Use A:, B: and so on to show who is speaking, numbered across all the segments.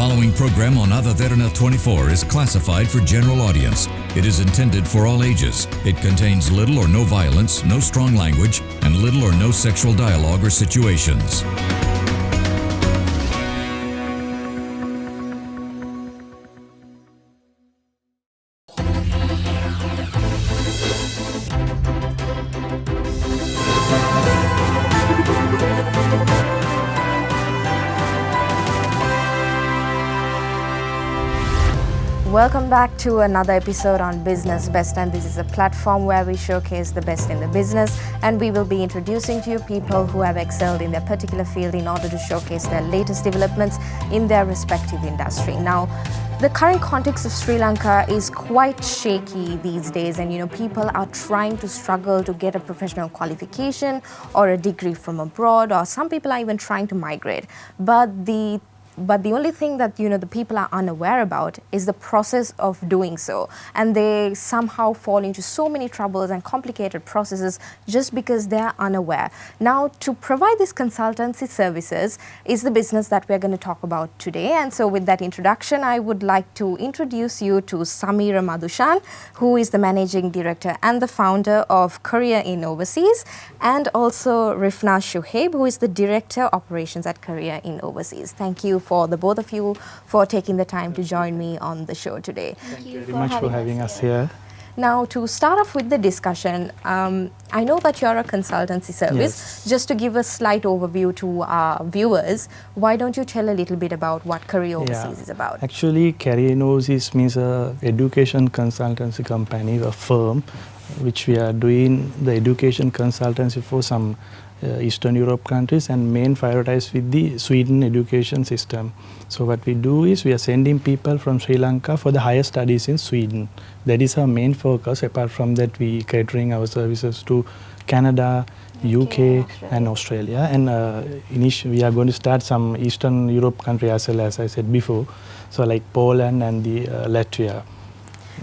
A: following program on Ada Derana 24 is classified for general audience. It is intended for all ages. It contains little or no violence, no strong language, and little or no sexual dialogue or situations.
B: Welcome back to another episode on Business Best, and this is a platform where we showcase the best in the business, and we will be introducing to you people who have excelled in their particular field in order to showcase their latest developments in their respective industry. Now, the current context of Sri Lanka is quite shaky these days, and people are trying to struggle to get a professional qualification or a degree from abroad, or some people are even trying to migrate. But the only thing that the people are unaware about is the process of doing so, and they somehow fall into so many troubles and complicated processes just because they are unaware. Now, to provide these consultancy services is the business that we're going to talk about today, and so with that introduction, I would like to introduce you to Sameera Madushan, who is the Managing Director and the founder of Career in Overseas, and also Rifnaz Suhaib, who is the Director Operations at Career in Overseas. Thank you for the both of you for taking the time to join me on the show today.
C: Thank you very much for having us here.
B: Now, to start off with the discussion, I know that you're a consultancy service.
C: Yes.
B: Just to give a slight overview to our viewers, why don't you tell a little bit about what Career Overseas is about?
C: Actually, Career in Overseas means a education consultancy company, a firm, which we are doing the education consultancy for some Eastern Europe countries, and main prioritize with the Sweden education system. So what we do is we are sending people from Sri Lanka for the higher studies in Sweden. That is our main focus. Apart from that, we catering our services to Canada, UK and Australia, and initially we are going to start some Eastern Europe country as well, as I said before, so like Poland and the Latvia.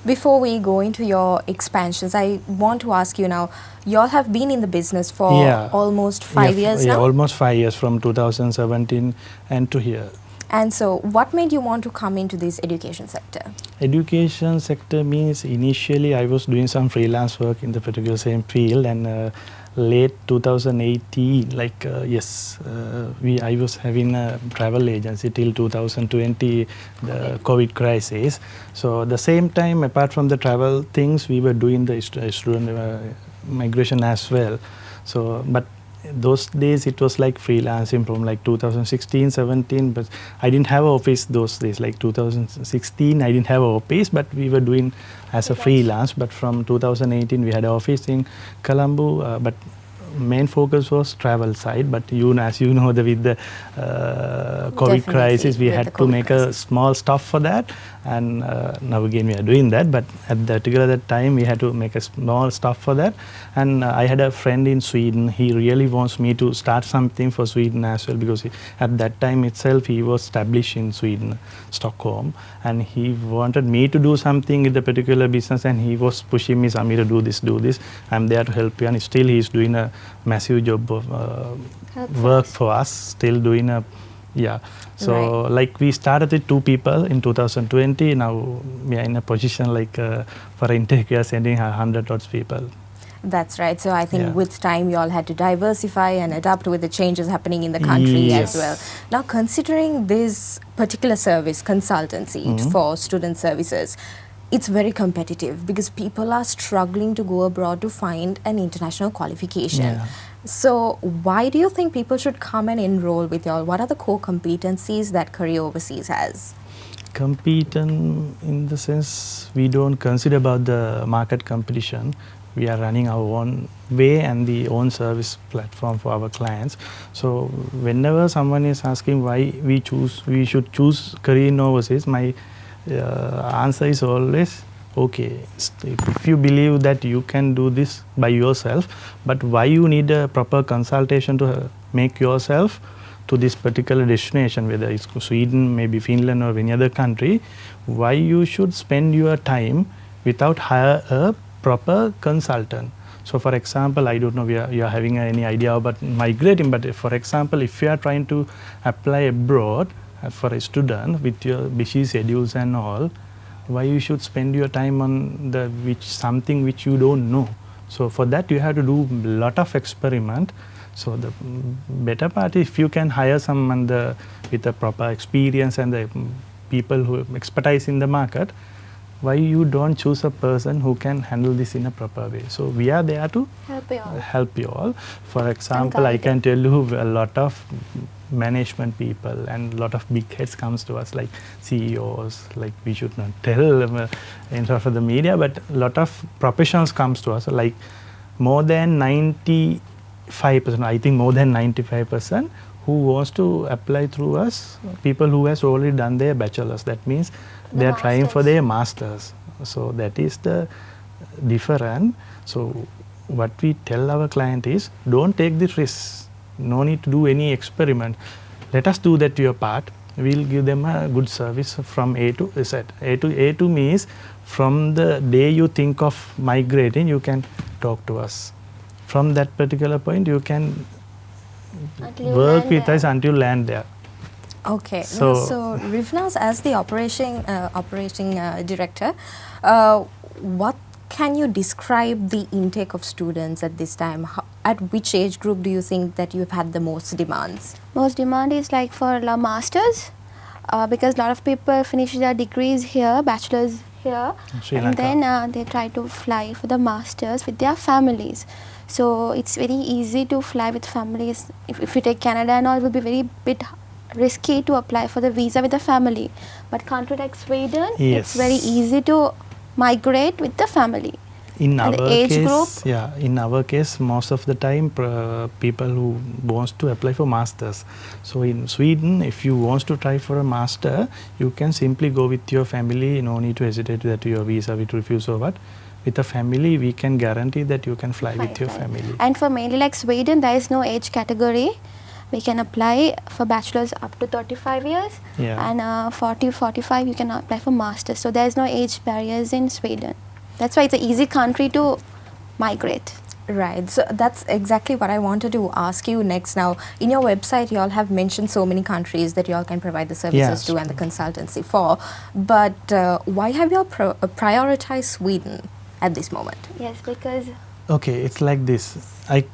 B: Before we go into your expansions, I want to ask you now, you all have been in the business for almost 5 years now?
C: Yeah, almost 5 years, from 2017 and to here.
B: And so what made you want to come into this education sector?
C: Education sector means initially I was doing some freelance work in the particular same field, and late 2018, I was having a travel agency till 2020, the COVID crisis. So the same time, apart from the travel things, we were doing the student migration as well. So, but those days it was like freelancing from like 2016, 17, but I didn't have an office those days. Like 2016, I didn't have an office, but we were doing as a freelance. But from 2018, we had an office in Colombo, but main focus was travel side. But as you know, with the COVID crisis, we had to make a small stuff for that, and now again we are doing that. But at that particular time, we had to make a small stuff for that. And I had a friend in Sweden. He really wants me to start something for Sweden as well, because at that time itself he was established in Sweden, Stockholm, and he wanted me to do something in the particular business, and he was pushing me, Sameera, do this. I'm there to help you, and still he's doing a massive job of work for us, still doing a So like we started with 2 people in 2020. Now we are in a position like for intake we are sending 100 odd people.
B: That's right. So I think with time you all had to diversify and adapt with the changes happening in the country as well. Now, considering this particular service, consultancy for student services, it's very competitive because people are struggling to go abroad to find an international qualification. So why do you think people should come and enroll with y'all? What are the core competencies that Career Overseas has?
C: Competent in the sense we don't consider about the market competition. We are running our own way and the own service platform for our clients. So whenever someone is asking why we should choose Career in Overseas, my answer is always, okay, if you believe that you can do this by yourself, but why you need a proper consultation to make yourself to this particular destination, whether it's Sweden, maybe Finland or any other country, why you should spend your time without hire a proper consultant. So for example, I don't know you are having any idea about migrating, but for example, if you are trying to apply abroad, for a student with your busy schedules and all, why you should spend your time on something which you don't know. So for that you have to do lot of experiment. So the better part is if you can hire someone with a proper experience and the people who expertise in the market, why you don't choose a person who can handle this in a proper way. So we are there to help you all. For example, I can tell you a lot of management people and a lot of big heads comes to us, like CEOs, like we should not tell in front of the media, but a lot of professionals comes to us, like more than 95%, I think more than 95% who wants to apply through us, people who has already done their bachelor's. That means they are trying for their masters. So that is the difference. So what we tell our client is, don't take the risk. No need to do any experiment. Let us do that your part. We'll give them a good service from A to Z. A to means from the day you think of migrating, you can talk to us. From that particular point, you can work with us until you land there.
B: Okay. So Rifnaz, as the operating director, what can you describe the intake of students at this time? At which age group do you think that you've had the most demands?
D: Most demand is like for masters, because a lot of people finish their degrees here, bachelors here, and then they try to fly for the masters with their families. So it's very easy to fly with families. If you take Canada and all, it will be very bit risky to apply for the visa with the family. But country like Sweden, it's very easy to migrate with the family.
C: In our case, most of the time people who wants to apply for masters. So in Sweden, if you want to try for a master, you can simply go with your family. No need to hesitate that your visa will refuse or what. With a family, we can guarantee that you can fly with your family.
D: And for mainly like Sweden, there is no age category. We can apply for bachelor's up to 35 years, and 40, 45 you can apply for masters. So there is no age barriers in Sweden. That's why it's an easy country to migrate.
B: Right. So that's exactly what I wanted to ask you next. Now, in your website, you all have mentioned so many countries that you all can provide the services to and the consultancy for. But why have you all prioritized Sweden at this moment?
D: Yes, because...
C: Okay, it's like this.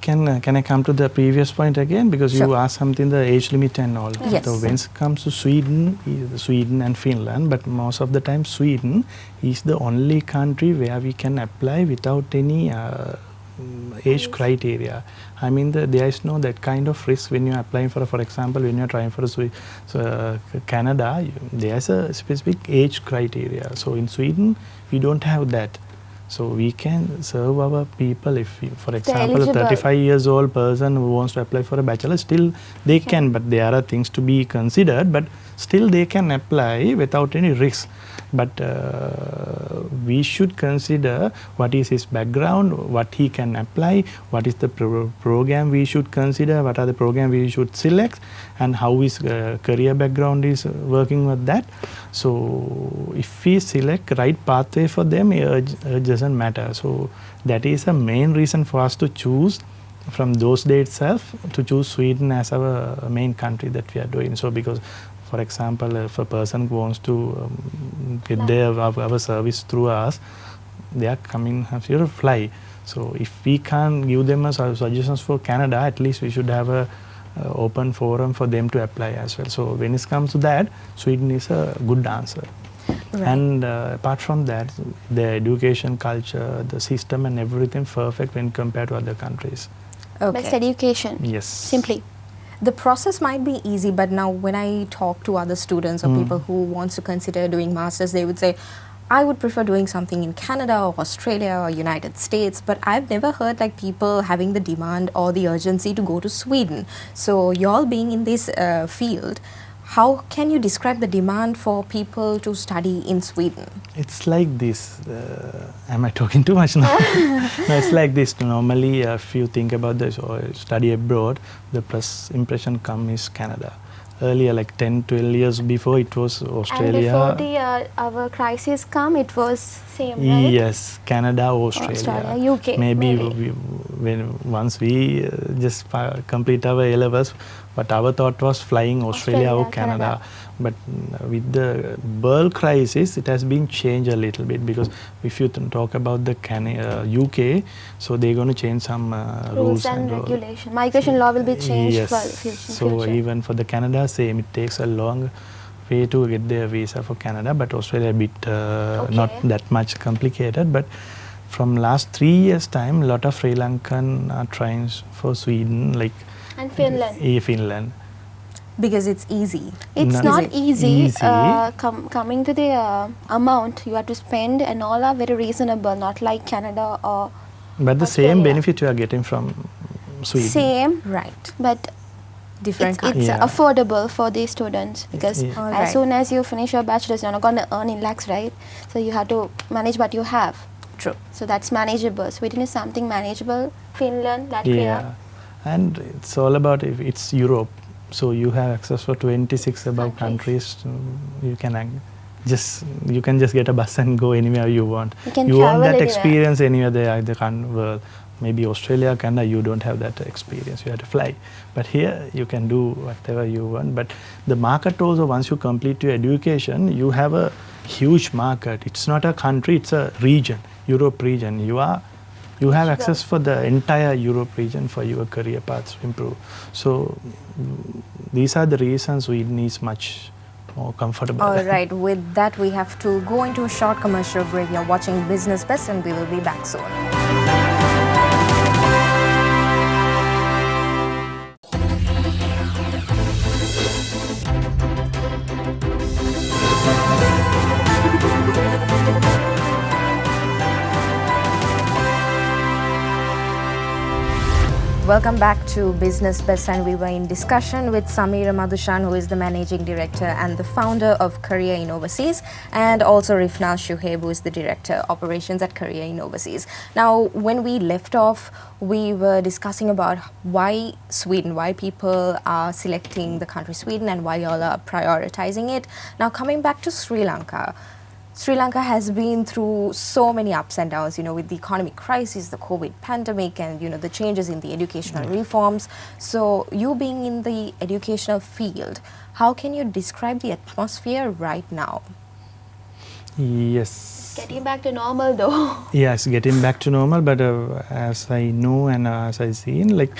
C: Can I come to the previous point again? Because you asked something, the age limit and all.
B: Yes.
C: So when it comes to Sweden and Finland, but most of the time Sweden is the only country where we can apply without any age criteria. I mean, there is no that kind of risk when you are applying for example, when you are trying for Canada, there is a specific age criteria. So in Sweden, we don't have that. So we can serve our people. If, for example, a 35 years old person who wants to apply for a bachelor, still they can, but there are things to be considered, but still they can apply without any risk. But we should consider what is his background, what he can apply, what is the program we should consider, what are the programs we should select, and how his career background is working with that. So if we select right pathway for them, it doesn't matter. So that is the main reason for us to choose from those days itself, to choose Sweden as our main country that we are doing. So because, for example, if a person wants to get our service through us, they are coming here to fly. So if we can't give them a suggestions for Canada, at least we should have a open forum for them to apply as well. So when it comes to that, Sweden is a good answer. Right. And apart from that, the education culture, the system and everything perfect when compared to other countries.
B: Okay.
D: Best education.
C: Yes.
D: Simply.
B: The process might be easy, but now when I talk to other students or people who wants to consider doing masters, they would say, I would prefer doing something in Canada or Australia or United States, but I've never heard like people having the demand or the urgency to go to Sweden. So y'all being in this field, how can you describe the demand for people to study in Sweden?
C: It's like this. Am I talking too much now? No, it's like this. Normally, if you think about this or study abroad, the first impression is Canada. Earlier, like 10, 12 years before, it was Australia.
D: And before our crisis come, it was same, right?
C: Yes, Canada, Australia,
D: UK.
C: Maybe once we just complete our A-levels, But our thought was flying Australia or Canada. But with the world crisis, it has been changed a little bit, because if you talk about the UK, so they're going to change some rules
D: and regulation. Migration law will be changed.
C: Yes.
D: For
C: So
D: future.
C: even for the Canada, same, it takes a long way to get their visa for Canada, but Australia a bit not that much complicated. But from last 3 years time, a lot of Sri Lankan are trying for Sweden, like
D: And Finland.
C: Finland.
B: Because it's easy.
D: It's
C: No.
D: not easy.
C: Easy.
D: Coming to the amount you have to spend, and all are very reasonable, not like Canada or
C: But the
D: Australia.
C: same benefit you are getting from Sweden.
D: Same,
B: Right.
D: but
B: Different
D: it's
B: countries.
C: Yeah.
D: affordable for the students, because
C: Yeah.
B: Alright.
D: as soon as you finish your bachelor's, you're not going to earn in lakhs, right? So you have to manage what you have.
B: True.
D: So that's manageable. Sweden is something manageable. Finland, Latvia.
C: Yeah, and it's all about, if it's Europe, so you have access for 26 above countries. You can you can just get a bus and go anywhere you want.
D: You can
C: want
D: travel
C: that
D: anywhere.
C: experience anywhere there in the world. Maybe Australia, Canada, you don't have that experience. You have to fly. But here you can do whatever you want. But the market also, once you complete your education, you have a huge market. It's not a country; it's a region, Europe region. You have access for the entire Europe region for your career paths to improve. So these are the reasons Sweden is much more comfortable.
B: All right. With that, we have to go into a short commercial break. You're watching Business Best, and we will be back soon. Welcome back to Business Best, and we were in discussion with Sameera Madushan, who is the Managing Director and the founder of Career in Overseas, and also Rifnaz Suhaib, who is the Director Operations at Career in Overseas. Now, when we left off, we were discussing about why Sweden, why people are selecting the country Sweden, and why y'all are prioritizing it. Now, coming back to Sri Lanka. Sri Lanka has been through so many ups and downs, with the economic crisis, the COVID pandemic, and, the changes in the educational reforms. So, you being in the educational field, how can you describe the atmosphere right now?
C: Yes.
D: Getting back to normal though.
C: Yes, getting back to normal. But as I know and as I seen, like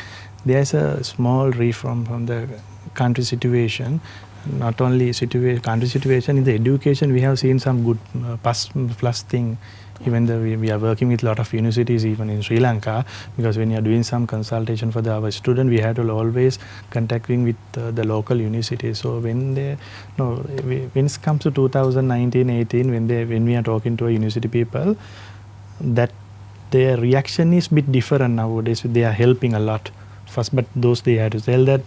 C: there's a small reform from the country situation. Not only country situation, in the education we have seen some good plus thing. Even though we are working with a lot of universities even in Sri Lanka, because when you are doing some consultation for our student, we have to always contacting with the local universities. So when when it comes to 2019-18, when we are talking to a university people, that their reaction is a bit different nowadays. They are helping a lot. First, but those they had to tell that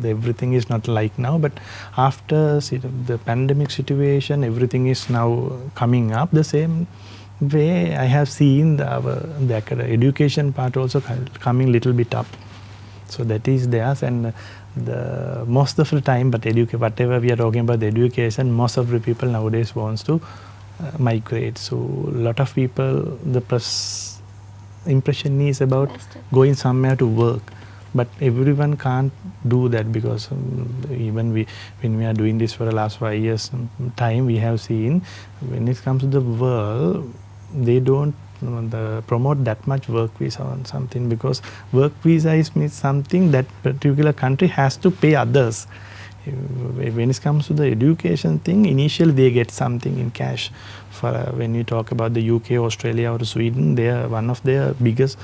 C: everything is not like now. But after the pandemic situation, everything is now coming up. The same way I have seen the education part also coming little bit up. So that is theirs, and the most of the time. But whatever we are talking about the education, most of the people nowadays wants to migrate. So a lot of people, the first impression is about going somewhere to work. But everyone can't do that, because even when we are doing this for the last 5 years time, we have seen when it comes to the world, they don't promote that much work visa on something, because work visa is something that particular country has to pay others. When it comes to the education thing, initially they get something in cash. For when you talk about the UK, Australia or Sweden, they are one of their biggest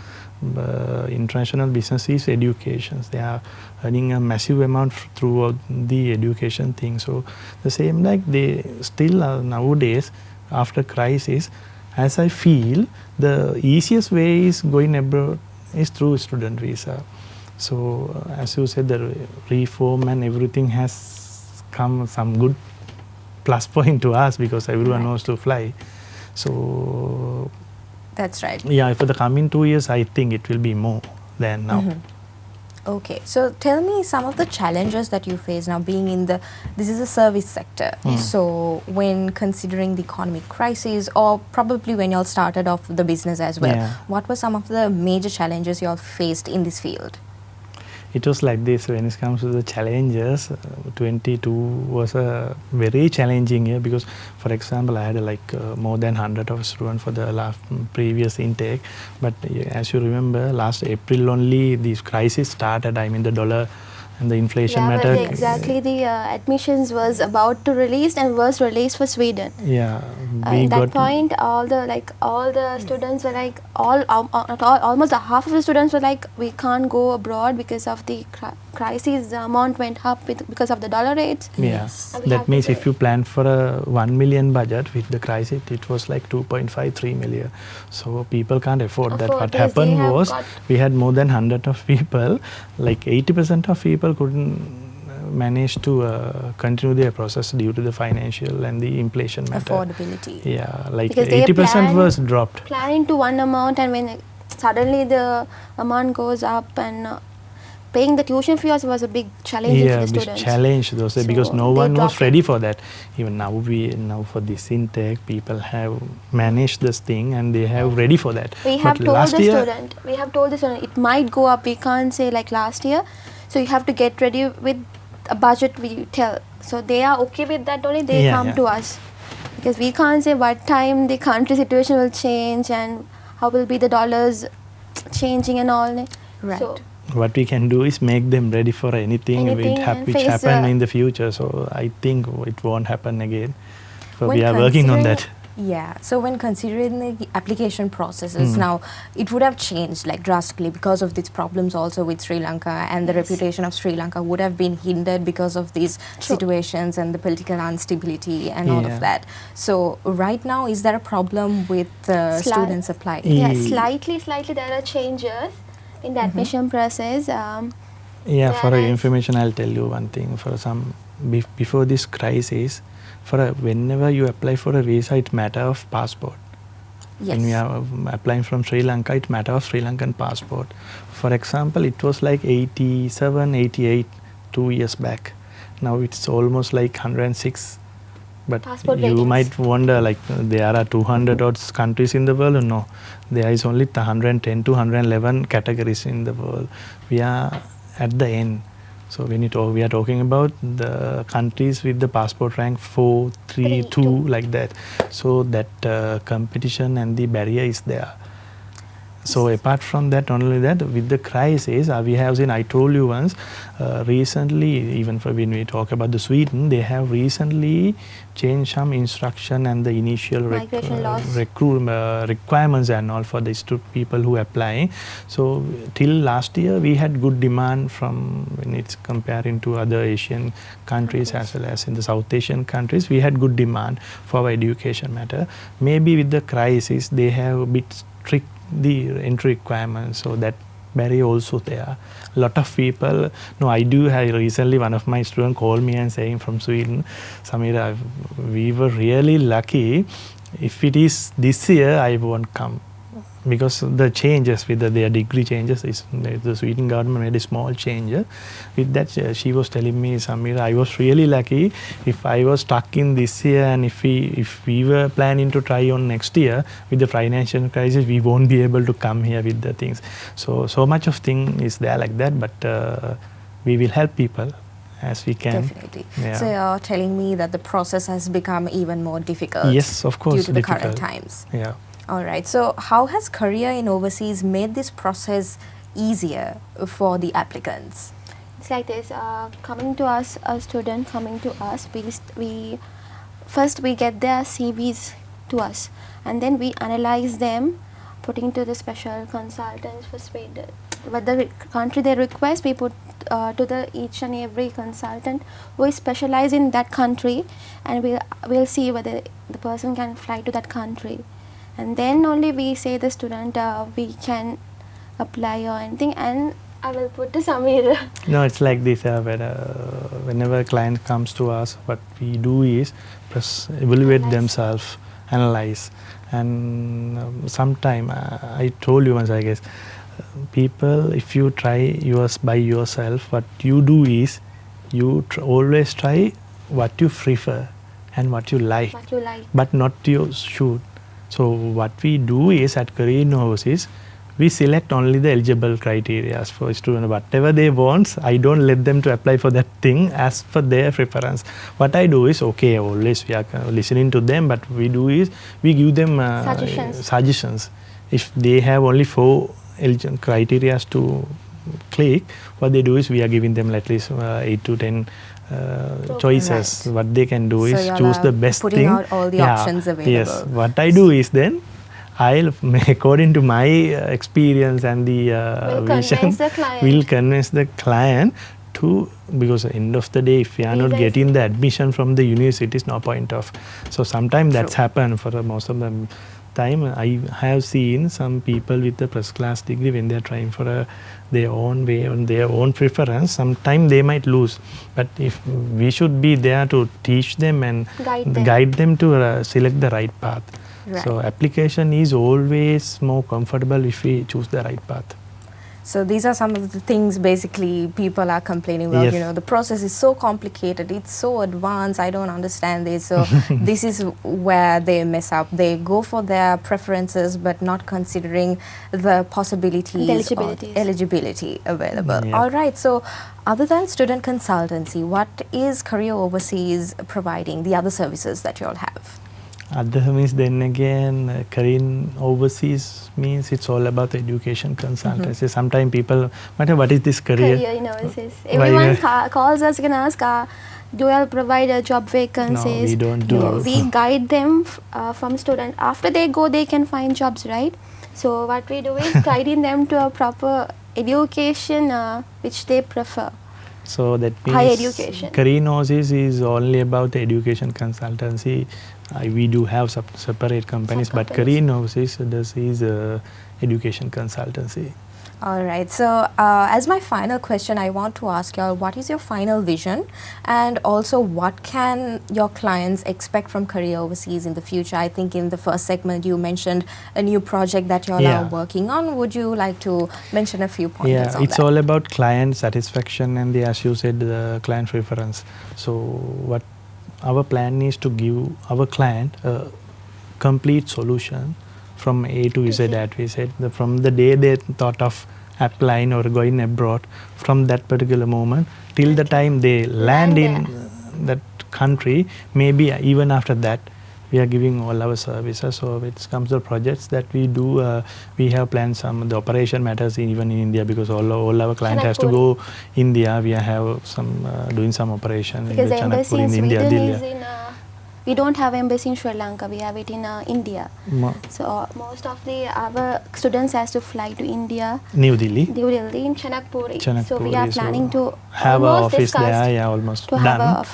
C: international business is education. They are earning a massive amount throughout the education thing. So the same, like they still are nowadays after crisis, as I feel, the easiest way is going abroad is through student visa. So as you said, the reform and everything has come some good plus point to us, because everyone knows to fly. So
B: that's right.
C: Yeah, for the coming 2 years, I think it will be more than now.
B: Okay, so tell me some of the challenges that you face now being in this is a service sector. So when considering the economic crisis, or probably when you all started off the business as well, what were some of the major challenges you all faced in this field?
C: It was like this when it comes to the challenges. 22 was a very challenging year because, for example, I had more than 100 of students for the previous intake. But as you remember, last April only this crisis started. I mean, the dollar and the inflation matter.
D: Exactly, the admissions was about to release and was released for Sweden.
C: Yeah,
D: at that point, all the students were like, almost half of the students were like, we can't go abroad because of the crisis. The amount went up because of the dollar rates.
C: Yes, that means if you plan for a 1 million budget with the crisis, it was like 2.53 million. So people can't afford that. What happened was we had more than 100 of people, like 80% of people couldn't manage to continue their process due to the financial and the inflation matter.
B: Affordability.
C: Yeah, like 80% was dropped.
D: Planning to one amount, and when suddenly the amount goes up, and paying the tuition fees was a big challenge for the students.
C: Big challenge those days, because no one was ready for that. Even now for this intake, people have managed this thing and they have ready for that.
D: We have told the student it might go up. We can't say like last year. So you have to get ready with a budget, we tell. So they are okay with that only, they come to us. Because we can't say what time the country situation will change and how will be the dollars changing and all.
B: Right.
D: So
C: what we can do is make them ready for anything which happen in the future. So I think it won't happen again. So we are working on that.
B: Yeah, so when considering the application processes now, it would have changed like drastically because of these problems also with Sri Lanka, and the reputation of Sri Lanka would have been hindered because of these situations and the political instability and all of that. So right now, is there a problem with students applying?
D: Yeah, slightly there are changes in the admission process.
C: For your information, I'll tell you one thing. Before this crisis, whenever you apply for a visa, it matter of passport.
B: Yes.
C: When we are applying from Sri Lanka, it matter of Sri Lankan passport. For example, it was like 87, 88 2 years back. Now it's almost like 106. But
D: passport
C: you might wonder, like there are 200 odd countries in the world. No, there is only 110 to 111 categories in the world. We are at the end. So when we are talking about the countries with the passport rank 4, 3, 2, like that. So that competition and the barrier is there. So apart from that, only that, with the crisis, we have seen, I told you once, recently, even when we talk about the Sweden, they have recently changed some instruction and the initial requirements and all for these people who apply. So till last year, we had good demand from, when it's comparing to other Asian countries as well as in the South Asian countries, we had good demand for our education matter. Maybe with the crisis, they have a bit strict the entry requirements, so that barrier also there. A lot of people, I do have recently one of my students called me and saying from Sweden, Sameera, we were really lucky. If it is this year, I won't come. Because the changes with their degree changes, the Sweden government made a small change. With that, she was telling me, Sameera, I was really lucky. If I was stuck in this year, and if we were planning to try on next year with the financial crisis, we won't be able to come here with the things. So much of thing is there like that, but we will help people as we can.
B: Definitely. Yeah. So you're telling me that the process has become even more difficult.
C: Yes, of course.
B: Due to the current times.
C: Yeah.
B: All right. So how has career in overseas made this process easier for the applicants?
D: It's like this. Coming to us, a student coming to us, we first we get their CVs to us, and then we analyze them, putting to the special consultants for Sweden. What the country they request, we put to the each and every consultant who is specialized in that country, and we'll see whether the person can fly to that country. And then only we say the student we can apply or anything, and I will put to Sameera.
C: No, it's like this. Whenever a client comes to us, what we do is evaluate themselves, analyze, and sometime I told you once, I guess, people, if you try yours by yourself, what you do is you always try what you prefer and what you like, but not your shoot. So what we do is at Career in Overseas, we select only the eligible criteria for student. Whatever they want, I don't let them to apply for that thing as per their preference. What I do is, okay, always we are listening to them, but we do is we give them suggestions. If they have only 4 eligible criteria to click, what they do is we are giving them at least 8 to 10 choices. Right. What they can do is choose the best
B: putting
C: thing.
B: Out all the options available.
C: Yes. What I do is then I'll, according to my experience and the vision, will convince the client to, because at the end of the day, if we are not getting the admission from the university, it's no point of. So sometimes that's happened for most of the time. I have seen some people with the first class degree, when they're trying for their own way, on their own preference, sometimes they might lose. But if we should be there to teach them and guide them to select the right path. Right. So application is always more comfortable if we choose the right path.
B: So these are some of the things basically people are complaining about. Yes. The process is so complicated, it's so advanced, I don't understand this. So this is where they mess up. They go for their preferences but not considering the possibilities or eligibility available. Yeah. All right, so other than student consultancy, what is Career Overseas providing, the other services that you all have?
C: Other means, then again, Career Overseas means it's all about education consultancy. Sometimes people matter, what is this career?
D: Career Overseas. Everyone calls us and asks, do you all provide job vacancies?
C: No, we don't do.
D: We guide them from student. After they go, they can find jobs, right? So what we do is guiding them to a proper education which they prefer.
C: So that means
D: high education.
C: Career Overseas is only about the education consultancy. We do have separate companies, but Career Overseas is education consultancy.
B: All right. So as my final question, I want to ask you all, what is your final vision, and also what can your clients expect from Career Overseas in the future? I think in the first segment you mentioned a new project that you all are working on. Would you like to mention a few pointers on
C: it's
B: that?
C: all about client satisfaction and as you said, the client preference. So what our plan is to give our client a complete solution from A to Z, that we said. From the day they thought of applying or going abroad, from that particular moment till the time they land in that country, maybe even after that, we are giving all our services. So it comes to projects that we do, we have planned some, the operation matters even in India, because all our clients has to go India. We have some doing some operation
D: because
C: in
D: the embassy in
C: India.
D: Sweden is in we don't have embassy in Sri Lanka, we have it in India. So most of our students has to fly to India,
C: New Delhi
D: in Chanakpuri. So we are planning to
C: have an office there, almost done.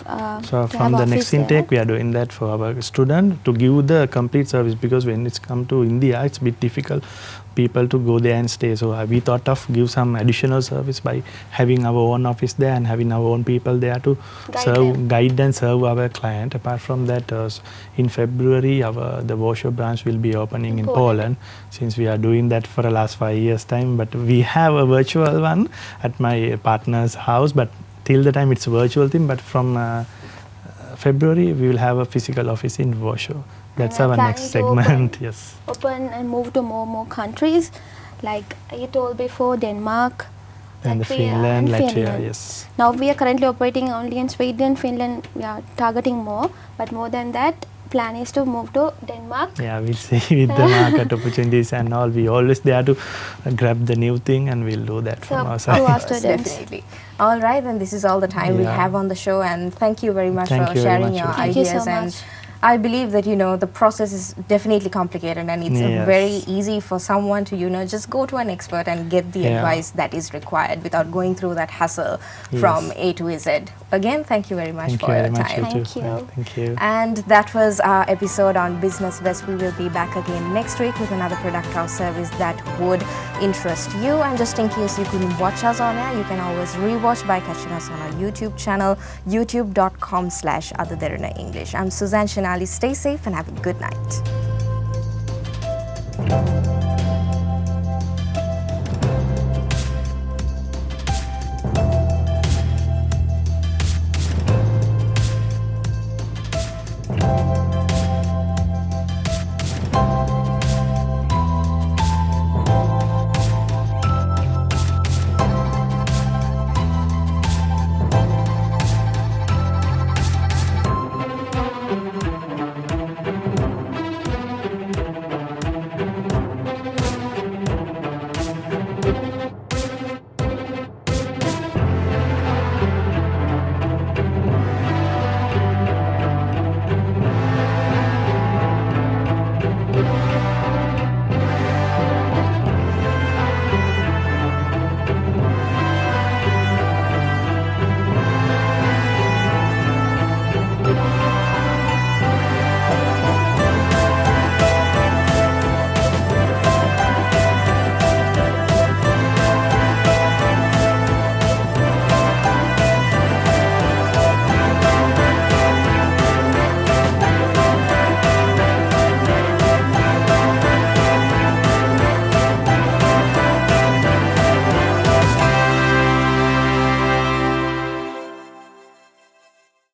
C: So from the next intake, we are doing that for our student to give the complete service, because when it's come to India, it's a bit difficult people to go there and stay. So we thought of give some additional service by having our own office there and having our own people there to guide and serve our client. Apart from that, in February, the Warsaw branch will be opening in Poland, since we are doing that for the last 5 years time. But we have a virtual one at my partner's house, but till the time it's a virtual thing. But from February, we will have a physical office in Warsaw. That's our next segment.
D: Open and move to more countries, like you told before, Denmark,
C: and Latvia, yes.
D: Now we are currently operating only in Sweden, Finland. We are targeting more, but more than that, plan is to move to Denmark.
C: Yeah, we'll see with the market opportunities and all. We always there to grab the new thing, and we'll do that from our side.
B: Definitely. All right, then this is all the time we have on the show, and thank you very much for sharing your ideas.
D: Thank you so much.
B: I believe that, the process is definitely complicated, and it's very easy for someone to, just go to an expert and get the advice that is required without going through that hassle from A to Z. Again, thank you very much for your time.
D: Thank you.
B: And that was our episode on Business Best. We will be back again next week with another product or service that would interest you. And just in case you couldn't watch us on air, you can always rewatch by catching us on our YouTube channel, youtube.com/Other English. I'm Suzanne Shinali. Stay safe and have a good night.